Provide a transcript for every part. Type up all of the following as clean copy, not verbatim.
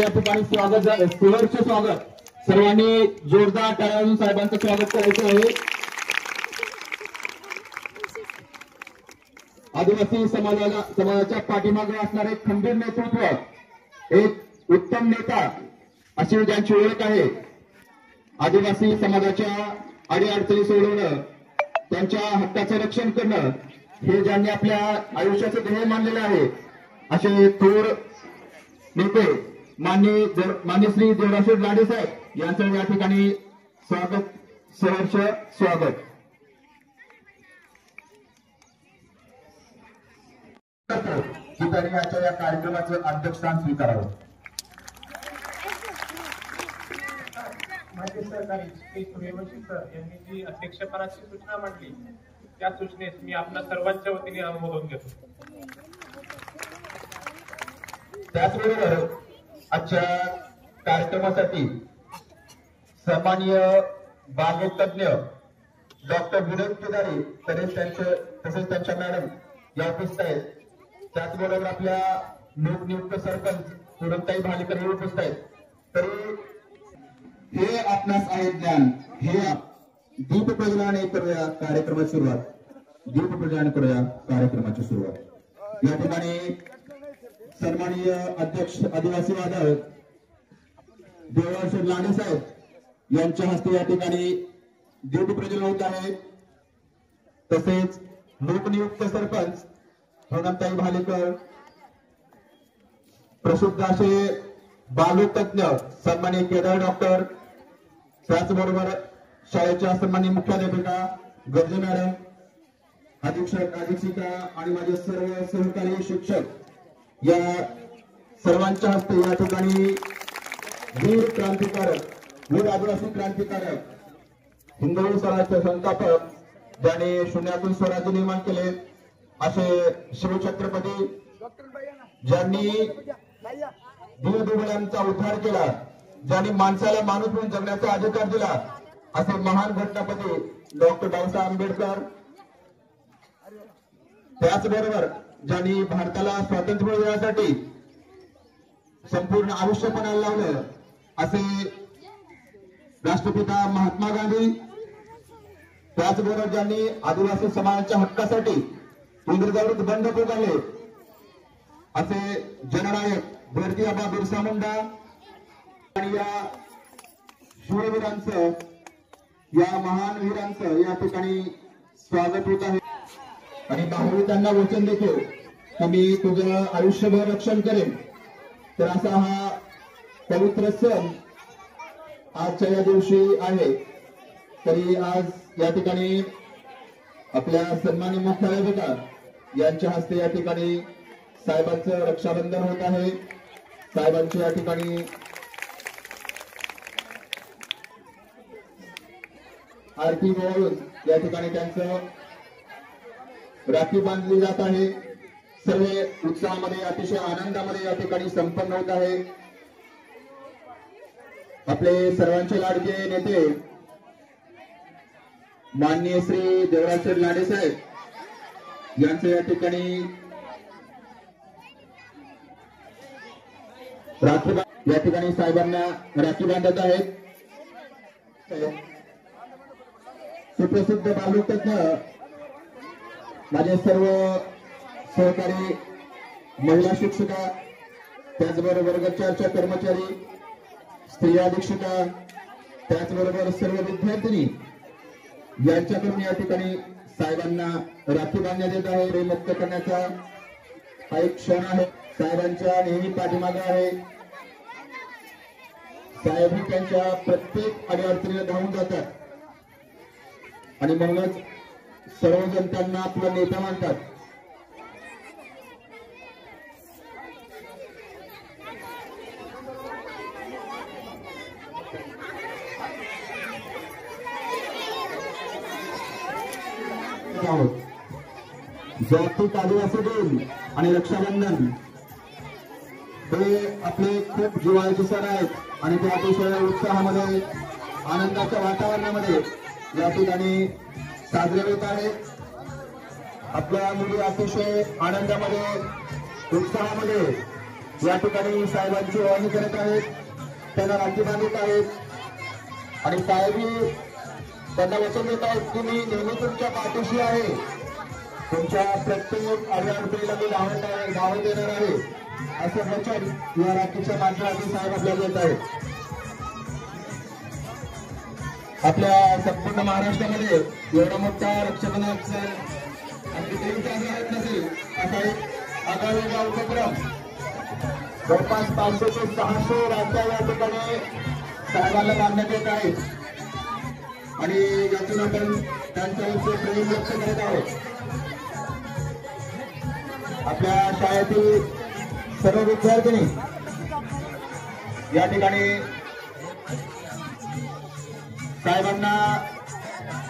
या ठिकाणी स्वागत झालं, सहर्ष स्वागत. सर्वांनी जोरदार टाळ्या वाजवून साहेबांचं स्वागत करायचं आहे. आदिवासी समाजाच्या पाठीमागे असणारे खंबीर नेतृत्व, एक उत्तम नेता अशी ज्यांची ओळख आहे. आदिवासी समाजाच्या अडीअडचणी सोडवणं, त्यांच्या हक्काचं रक्षण करणं हे ज्यांनी आपल्या आयुष्याचं ध्येय मानलेलं आहे असे थोर नेते मान्य श्री देवराशेठ लाडे साहेब यांचं या ठिकाणी स्वागत, सहर्ष स्वागत. त्यांनी आजच्या या कार्यक्रमाचं अध्यक्षस्थान स्वीकारावं. माजी सहकारी श्री सूर्यवंशी सर यांनी जी अध्यक्षपदाची सूचना मांडली त्या सूचनेस मी आपल्या सर्वांच्या वतीने अनुमोदन घेतो. त्याचबरोबर आजच्या कार्यक्रमासाठी सन्माननीय बालरोगतज्ञ डॉक्टर विनोद केदारी तसेच त्यांच्या मॅडम या उपस्थित आहेत. त्याचबरोबर आपल्या लोकनियुक्त सरपंच पूनमताई भालेकर हे उपस्थित आहेत. तरी हे आपणास आहे ज्ञान, हे दीप प्रज्वलनाने करूया कार्यक्रमाची सुरुवात. दीप प्रज्वलन करूया कार्यक्रमाची सुरुवात. या ठिकाणी सन्माननीय अध्यक्ष आदिवासी वादळ देवराशेठ लाडे साहेब यांच्या हस्ते या ठिकाणी दीप प्रज्वलन होत आहे. तसेच लोकनियुक्त सरपंच पूनमताई भालेकर, प्रसिद्ध असे बालरोगतज्ञ सन्माननीय केदार डॉक्टर, त्याचबरोबर शाळेच्या सन्माननीय मुख्याध्यापिका गर्जे मॅडम, अधीक्षिका आणि माझे सर्व सहकारी शिक्षक या सर्वांच्या हस्ते या ठिकाणी वीर क्रांतिकारक, वीर आदिवासी क्रांतिकारक, हिंदवी स्वराज्याचे संस्थापक, ज्याने शून्यातून स्वराज्य निर्माण केले असे शिवछत्रपती, ज्यांनी दीनदुबळ्यांचा उद्धार केला, ज्यांनी माणसाला माणूस म्हणून जगण्याचा अधिकार दिला असे महान घटनापती डॉक्टर बाबासाहेब आंबेडकर. त्याचबरोबर ज्यांनी भारताला स्वातंत्र्य मिळवण्यासाठी संपूर्ण आयुष्य पणाला लावलं असे राष्ट्रपिता महात्मा गांधी. त्याचबरोबर ज्यांनी आदिवासी समाजाच्या हक्कासाठी इंग्रजांविरुद्ध बंड पुकारले असे जननायक धरती आबा बिरसा मुंडा. आणि या शूरवीरांचं, या महान वीरांचं या ठिकाणी स्वागत होत आहे. आणि बाहुली त्यांना वचन देतो की मी तुझं आयुष्यभर रक्षण करेन. तर असा हा पवित्र सण आजच्या या दिवशी आहे. तरी आज या ठिकाणी आपल्या सन्माननीय मुख्याध्यापिका यांच्या हस्ते या ठिकाणी साहेबांचं रक्षाबंधन होत आहे. साहेबांच्या या ठिकाणी आरती ओवाळून या ठिकाणी त्यांचं राखी बांधली जात आहे. सर्व उत्साहामध्ये, अतिशय आनंदामध्ये या ठिकाणी संपन्न होत आहे. आपले सर्वांचे लाडके नेते माननीय श्री देवराशेठ लाडे साहेब यांचं या ठिकाणी या ठिकाणी साहेबांना राखी बांधत आहेत. सुप्रसिद्ध बालरोगतज्ञ माझे सर्व सहकारी महिला शिक्षिका, त्याचबरोबर वर्गचारच्या कर्मचारी, स्त्री अधीक्षिका, त्याचबरोबर सर्व विद्यार्थिनी यांच्याकडून या ठिकाणी साहेबांना राखी बांधण्यात येत आहे. प्रेम व्यक्त करण्याचा हा एक क्षण आहे. साहेबांच्या नेहमी पाठीमागे आहे. साहेब ही त्यांच्या प्रत्येक अडीअडचणीला धावून जातात आणि म्हणूनच सर्वजण त्यांना आपला नेता मानतात. जागतिक आदिवासी दिन आणि रक्षाबंधन हे आपले खूप जिव्हाळ्याचे सण आहेत आणि ते अतिशय उत्साहामध्ये, आनंदाच्या वातावरणामध्ये या ठिकाणी साजरे होत आहेत. आपल्या मुली अतिशय आनंदामध्ये, उत्साहामध्ये या ठिकाणी साहेबांची ओवाळणी करत आहेत, त्यांना राखी बांधत आहेत आणि साहेबही त्यांना वचन देत आहेत की मी नेहमी तुमच्या पाठीशी आहे, तुमच्या प्रत्येक अडचणीला मी धावत देणार आहे, असं वचन या राखीच्या माध्यमातून साहेब आपल्याला देत आहेत. आपल्या संपूर्ण महाराष्ट्रामध्ये एवढा मोठा रक्षाबंधन नसेल असा एक आगळा उपक्रम जवळपास 500 ते 600 राख्या या ठिकाणी साहेबांना बांधण्यात येत आहेत आणि यातून आपण त्यांच्यावरचे प्रेम व्यक्त करत आहोत. आपल्या शाळेतील सर्व विद्यार्थिनी या ठिकाणी साहेबांना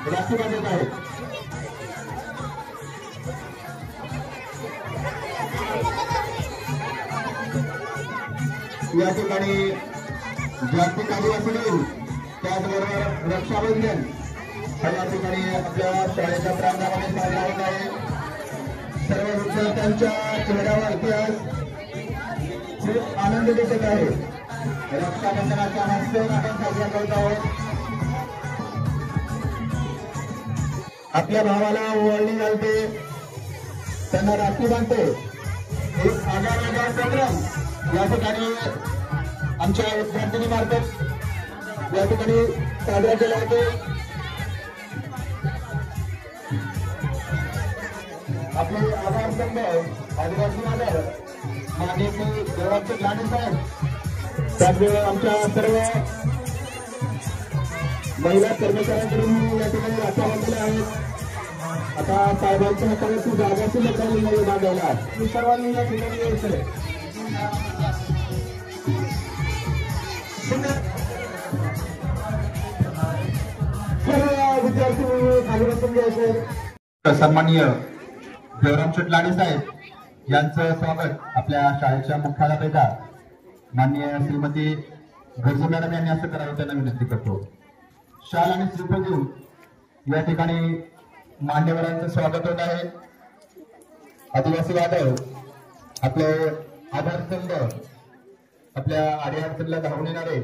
राखी बांधत आहेत. या ठिकाणी जागतिक आदिवासी दिन त्याचबरोबर रक्षाबंधन हा या ठिकाणी आपल्या शाळेच्या प्रांगणामध्ये साजरा होत आहे. सर्व विद्यार्थ्यांच्या चेहऱ्यावरती आज खूप आनंद दिसत आहे. रक्षाबंधनाचा हा सण आपण साजरा करत आहोत. आपल्या भावाला ओवाळणी घालते, त्यांना राखी बांधते, एक आगळा उपक्रम या ठिकाणी आमच्या विद्यार्थिनी मार्फत या ठिकाणी साजरा केला होतो. आपले आभार संघ आदिवासी आधार माननीय देवराज लांडे साहेब, त्याचवेळी आमच्या सर्व महिला कर्मचाऱ्यांकडून या ठिकाणी राख्या बांधलेल्या आहेत. आता साहेबांच्या हातावरती जागा शिल्लक राहिली नाही बांधायला, सर्वांनी या ठिकाणी यायचं. सन्माननीय देवराम लांडे साहेब यांचं स्वागत आपल्या शाळेच्या मुख्याध्यापिका माननीय श्रीमती गर्जे मॅडम यांनी असं करावं त्यांना विनंती करतो. शाल आणि श्रीफळ देऊन या ठिकाणी मान्यवरांचं स्वागत होत आहे. आदिवासी वादळ आपले आधार संघ आपल्या अडीअडचणीला धावून येणारे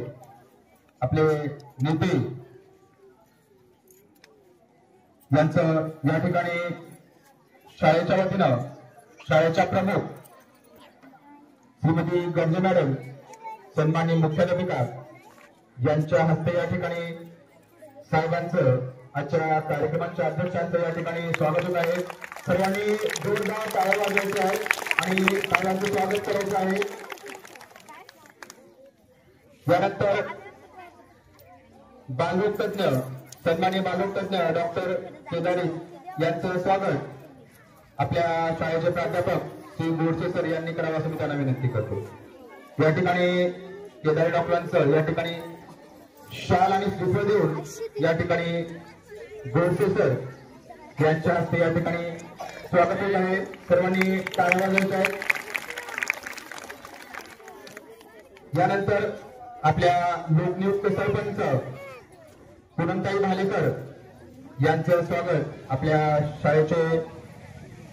आपले नेते यांचं या ठिकाणी शाळेच्या वतीनं शाळेच्या प्रमुख श्रीमती गर्जे मॅडम सन्माननीय मुख्याध्यापिका यांच्या हस्ते या ठिकाणी साहेबांचं आजच्या कार्यक्रमाच्या अध्यक्षांचं या ठिकाणी स्वागत होत आहे. सर्वांनी जोरदार टाळ्या वाजवायच्या आहेत आणि साहेबांचं स्वागत करायचं आहे. यानंतर बालरोग तज्ञ सन्माननीय बालरोग तज्ञ डॉक्टर केदारी यांचं स्वागत आपल्या शाळेचे प्राध्यापक श्री बोरसे सर यांनी करावं असं मी त्यांना विनंती करतो. या ठिकाणी केदारी डॉक्टरांचं या ठिकाणी शाल आणि श्रीफळ देऊन या ठिकाणी बोरसे सर यांच्या हस्ते या ठिकाणी स्वागत होत आहे. सर्वांनी टाळ्या वाजवायच्या आहेत. यानंतर आपल्या लोकनियुक्त सरपंच पूनमताई भालेकर यांचं स्वागत आपल्या शाळेचे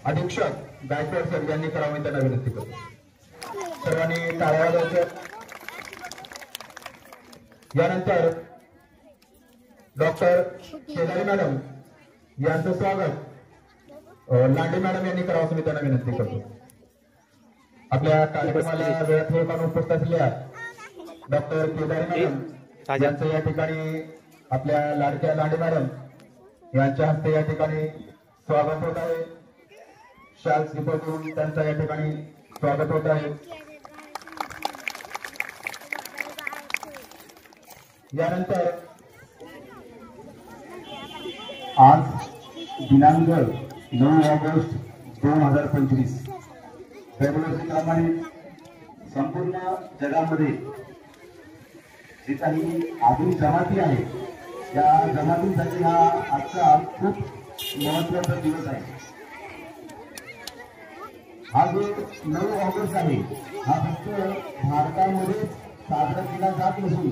अधीक्षक गायकवाड सर यांनी करावं त्यांना विनंती करतो. सर्वांनी टाळ्या वाजवायच्या. यानंतर डॉक्टर केदारी मॅडम यांचं स्वागत लांडे मॅडम यांनी करावं असं मी त्यांना विनंती करतो. आपल्या कार्यक्रमाला वेळात हे पण उपस्थित असलेल्या डॉक्टर केदारी मॅडम यांचं या ठिकाणी आपल्या लाडक्या लांडे मॅडम यांच्या हस्ते या ठिकाणी स्वागत होत आहे. शाल श्रीफळ देऊन त्यांचं या ठिकाणी स्वागत होत आहे. यानंतर आज दिनांक 9 ऑगस्ट 2025 दरवर्षीप्रमाणे संपूर्ण जगामध्ये जे काही आधुनिक जमाती आहेत त्या जमातींसाठी हा आजचा खूप महत्वाचा दिवस आहे. हा जो 9 ऑगस्ट आहे हा फक्त भारतामध्ये साजरा केला जात नसून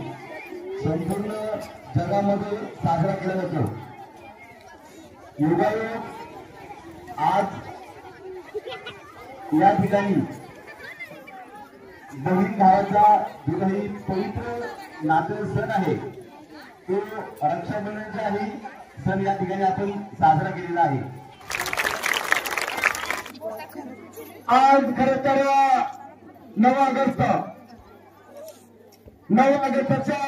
संपूर्ण जगामध्ये साजरा केला जातो. योगायोग आज या ठिकाणी बहीण भावाचा विवाही पवित्र नाते सण आहे तो रक्षाबंधनचाही सण या ठिकाणी आपण साजरा केलेला आहे। आज खर तर 9 ऑगस्टच्या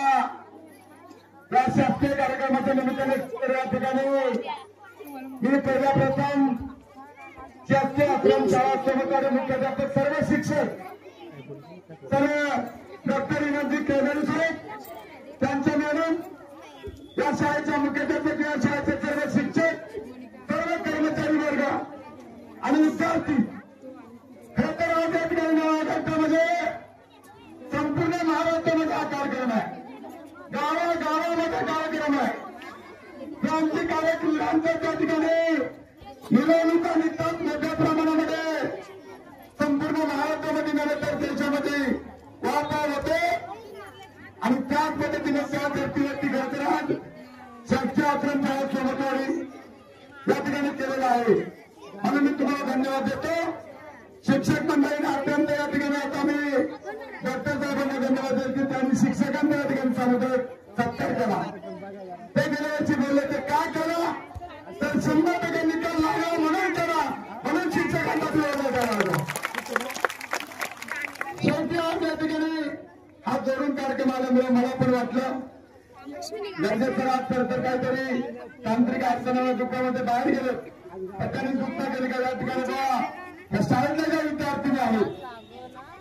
या शासकीय कार्यक्रमाच्या निमित्ताने या ठिकाणी मी पहिल्या प्रथम शासकीय आश्रमशाळा सहकारी मुख्याध्यापक सर्व शिक्षक सर्व डॉक्टर विनोदजी केदारी साहेब त्यांच्या मॅडम या शाळेच्या मुख्याध्यापक या शाळेचे सर्व शिक्षक सर्व कर्मचारी वर्ग आणि विद्यार्थी खरं तर आज या ठिकाणी 9 ऑगस्टमध्ये संपूर्ण महाराष्ट्रामध्ये हा कार्यक्रम आहे। गावागावामध्ये कार्यक्रम आहे। क्रांतिकारक वीरांच्या त्या ठिकाणी मिरवणुका निघतात मोठ्या प्रमाणामध्ये संपूर्ण महाराष्ट्रामध्ये नव्हे तर देशामध्ये वापर होते आणि त्याच पद्धतीने त्या धर्तीवरती घडत शासकीय आश्रमशाळा सोबतवाडी या ठिकाणी केलेला आहे। म्हणून मी तुम्हाला धन्यवाद देतो। शिक्षक मंडळींना अत्यंत या ठिकाणी आता मी डॉक्टर साहेबांना धन्यवाद देतो। त्यांनी शिक्षकांना या ठिकाणी सत्कार केला। ते गेल्या वर्षी बोलले ते काय करा तर 100% निकाल लागला म्हणून करा म्हणून शिक्षकांना विरोध करावा। शेवटी आज या ठिकाणी हा जोडून कार्यक्रम आल्यामुळे मला पण वाटलं गरजेचं आज तर काहीतरी तांत्रिक अडचणीवर दुःखामध्ये बाहेर गेलो त्यांनी दुःख केले का या ठिकाणी बा शाळेतल्या ज्या विद्यार्थी आहेत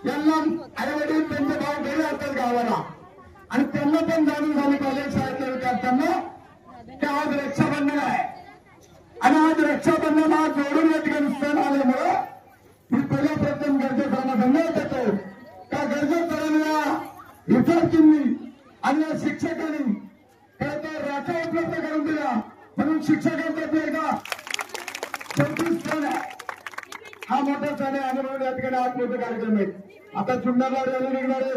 यांना आई वडील त्यांचे भाव गेले असतात गावाला आणि त्यांना पण जाणून झाली पाहिजे शाळेतल्या विद्यार्थ्यांना की आज रक्षाबंधन आहे आणि आज रक्षाबंधन आज जोडून या ठिकाणी सण आल्यामुळं मी पहिल्या प्रथम गरजेसरांना धन्यवाद देतो का गरजेसरांना विद्यार्थ्यांनी आणि या शिक्षकांनी खरं तर राखा उपलब्ध करून दिला म्हणून शिक्षकांचा एकदा शेवटी सण आहे हा मोठा सण आहे आणि म्हणून या ठिकाणी आज मोठे कार्यक्रम आहेत। आता चुंडरला रॅली निघणारे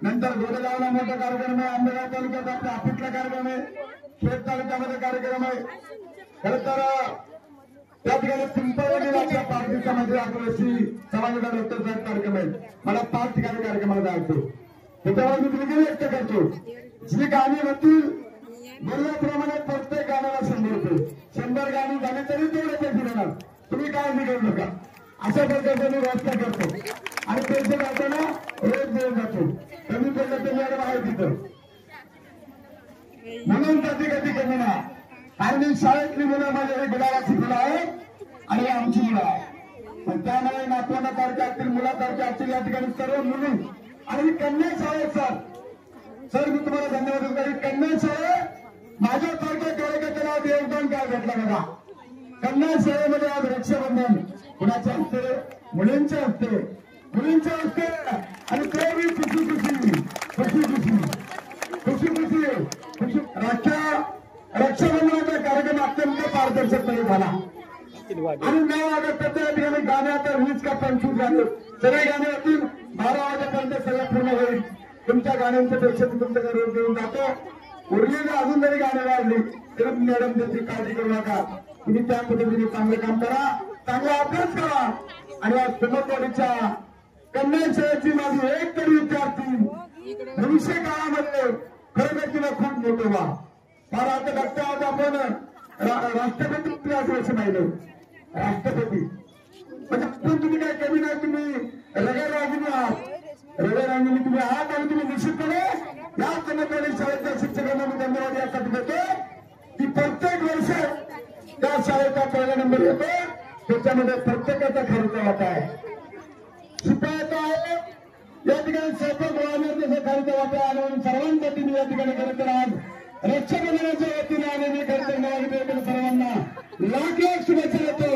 नंतर गोरेगावला मोठा कार्यक्रम आहे आंबेगाव तालुक्यात आपल्या हापूसला कार्यक्रम आहे खेड तालुक्यामध्ये कार्यक्रम आहे खरं तर त्या ठिकाणी पिंपळवडीला आपल्या 5 दिवसामध्ये आदिवासी समाजाचा डॉक्टर साहेब कार्यक्रम आहे। मला 5 ठिकाणी कार्यक्रमाला जायचं त्याच्यावर मी दिलगिरी व्यक्त करतो। जी गाणी होतील बोलल्याप्रमाणे प्रत्येक गाण्याला 100 रुपये 100 गाणी झाली तरी तेवढे पैसे देणार तुम्ही काय निघू नका अशा प्रकारचे मी व्यवस्था करतो आणि पैसे जाताना रोज देऊन जातो कमी पडलं तर मॅडम आहे तिथं म्हणून कधी कमी ना आणि मी शाळेतली मुलं माझ्या गुलाबाची मुलं आहे आणि आमची मुलं आहे पण त्यामुळे नातवांना असतील मुलासारखे असतील या ठिकाणी सर्व मुली आणि कन्या शाळेत सर मी तुम्हाला धन्यवाद देतो। कन्या शाळेत माझ्यासारख्या कार्यकर्त्याला योगदान काय भेटलं बघा। कन्या शाळेमध्ये आज रक्षाबंधन कुणाचे असते मुलींचे असते आणि ते बी खुशी रक्षाबंधनाचा कार्यक्रम अत्यंत पारदर्शकपणे झाला आणि 9 ऑगस्टच्या ठिकाणी गाणे आता 20 का 25 गाणे सगळे गाणे होतील 12 वाजेपर्यंत सगळं पूर्ण होईल। तुमच्या गाण्यांचं प्रेक्षक तुमच्याकडे रोज देऊन जातो उरलेली अजून जरी गाणे वाजली तरी मॅडम त्याची काळजी करू नका तुम्ही त्या पद्धतीने चांगलं काम करा चांगला अभ्यास करा आणि आज सुमतवाडीच्या कन्या शाळेची माझी एक तरी विद्यार्थी भविष्य काळामध्ये खरं तिला खूप मोठं व्हा फार आता बघता आज आपण राष्ट्रपती असं वर्ष पाहिलं राष्ट्रपती म्हणजे तुम्ही काय कमी नाही तुम्ही रगररागिनी आहात रगररागिनी तुम्ही आहात आणि तुम्ही निश्चितपणे या सुमतवाडी शाळेच्या शिक्षकांना मी धन्यवाद यासाठी देतो की प्रत्येक वर्ष त्या शाळेचा पहिला नंबर येतो त्याच्यामध्ये प्रत्येकाचा खर्च वाटा आहे शिपायाचा आहे या ठिकाणी स्वयंपाक गोळामध्ये खर्च वाटा आहे म्हणून सर्वांसाठी मी या ठिकाणी खरं तर आज रक्षाबंधनाच्या वतीने आलेली खरं तर सर्वांना लाख शुभेच्छा देतो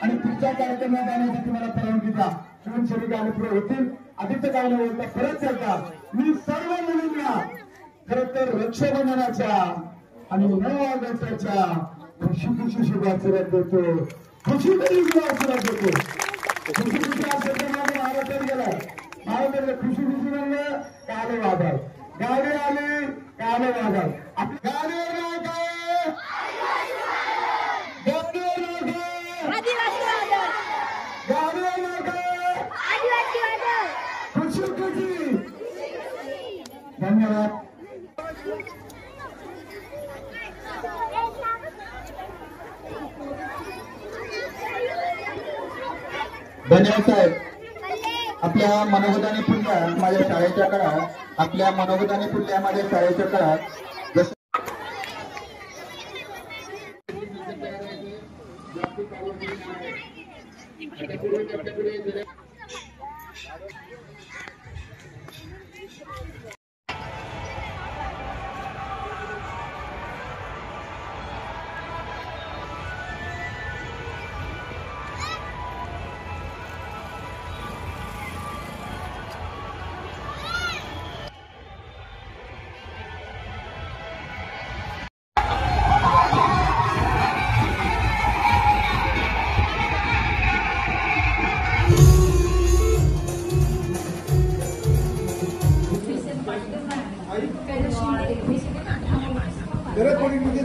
आणि पुढच्या कार्यक्रमात जाण्यासाठी मला परवानगी द्या शिवून शरी गाणे पुढे होतील आधीचं गाणं होतं परत एकदा मी सर्व मुलींना खरं तर रक्षाबंधनाच्या आणि 9 ऑगस्टच्या खुशी शुभाशीर्वाद देतो खुशी शुभाशीर्वाद देतो खुशी महाराष्ट्रात गेलाय महाराष्ट्राला खुशी म्हणलं काले वादळ गाडी आली काले वादळ आपली गाडीवर नाव काय गाडीवर नाव काय गाडीवर नाव काय खुशी धन्यवाद साहेब. आपल्या मनोगताने पुढल्या माझ्या शाळेच्या काळात आपल्या मनोगताने पुढल्या माझ्या शाळेच्या काळात जसं घरात कोणी म्हणजे